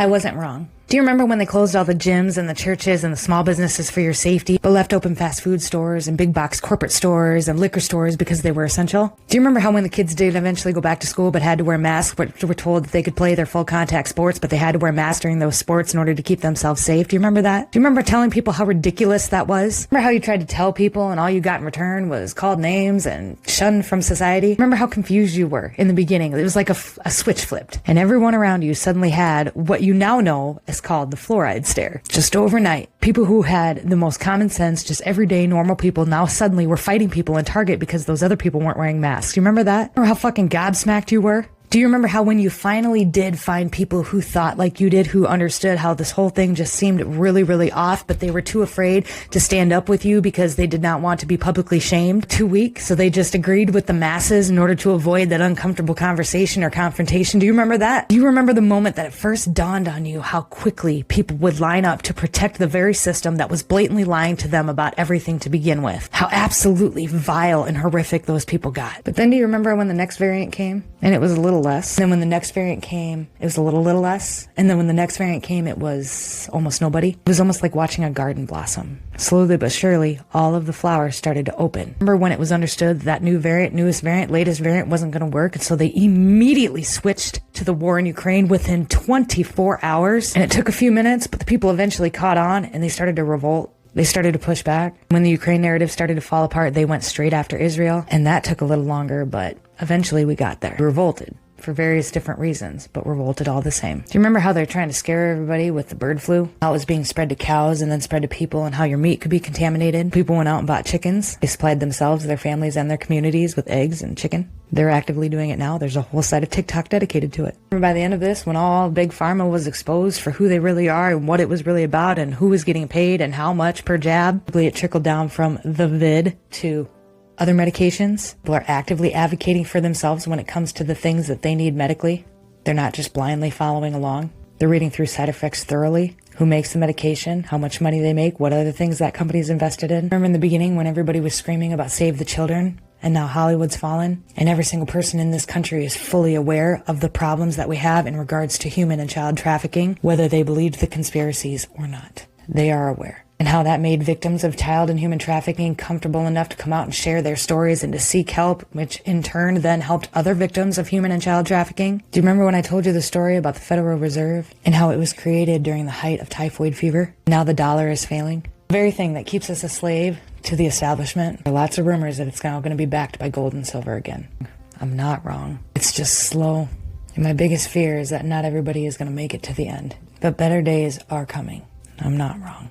I wasn't wrong. Do you remember when they closed all the gyms and the churches and the small businesses for your safety, but left open fast food stores and big box corporate stores and liquor stores because they were essential? Do you remember how when the kids did eventually go back to school but had to wear masks, but were told that they could play their full contact sports, but they had to wear masks during those sports in order to keep themselves safe? Do you remember that? Do you remember telling people how ridiculous that was? Remember how you tried to tell people and all you got in return was called names and shunned from society? Remember how confused you were in the beginning? It was like a switch flipped, and everyone around you suddenly had what you now know is called the fluoride stare. Just overnight, people who had the most common sense, just everyday normal people, now suddenly were fighting people in Target because those other people weren't wearing masks. You remember that? Remember how fucking gobsmacked you were? Do you remember how when you finally did find people who thought like you did, who understood how this whole thing just seemed really, really off, but they were too afraid to stand up with you because they did not want to be publicly shamed? Too weak, so they just agreed with the masses in order to avoid that uncomfortable conversation or confrontation. Do you remember that? Do you remember the moment that it first dawned on you how quickly people would line up to protect the very system that was blatantly lying to them about everything to begin with? How absolutely vile and horrific those people got. But then do you remember when the next variant came? And it was a little less. And then when the next variant came, it was a little less. And then when the next variant came, it was almost nobody. It was almost like watching a garden blossom. Slowly but surely, all of the flowers started to open. Remember when it was understood that newest variant, latest variant wasn't going to work? And so they immediately switched to the war in Ukraine within 24 hours. And it took a few minutes, but the people eventually caught on and they started to revolt. They started to push back. When the Ukraine narrative started to fall apart, they went straight after Israel. And that took a little longer, but eventually we got there. We revolted for various different reasons, but revolted all the same. Do you remember how they're trying to scare everybody with the bird flu? How it was being spread to cows and then spread to people, and how your meat could be contaminated? People went out and bought chickens. They supplied themselves, their families, and their communities with eggs and chicken. They're actively doing it now. There's a whole side of TikTok dedicated to it. Remember by the end of this, when all big pharma was exposed for who they really are and what it was really about and who was getting paid and how much per jab, it trickled down from the vid to other medications. People are actively advocating for themselves when it comes to the things that they need medically. They're not just blindly following along. They're reading through side effects thoroughly. Who makes the medication, how much money they make, what other things that company's invested in. Remember in the beginning when everybody was screaming about save the children? And now Hollywood's fallen, and every single person in this country is fully aware of the problems that we have in regards to human and child trafficking, whether they believed the conspiracies or not. They are aware. And how that made victims of child and human trafficking comfortable enough to come out and share their stories and to seek help, which in turn then helped other victims of human and child trafficking. Do you remember when I told you the story about the Federal Reserve and how it was created during the height of typhoid fever? Now the dollar is failing. The very thing that keeps us a slave to the establishment. There are lots of rumors that it's now going to be backed by gold and silver again. I'm not wrong. It's just slow. And my biggest fear is that not everybody is going to make it to the end. But better days are coming. I'm not wrong.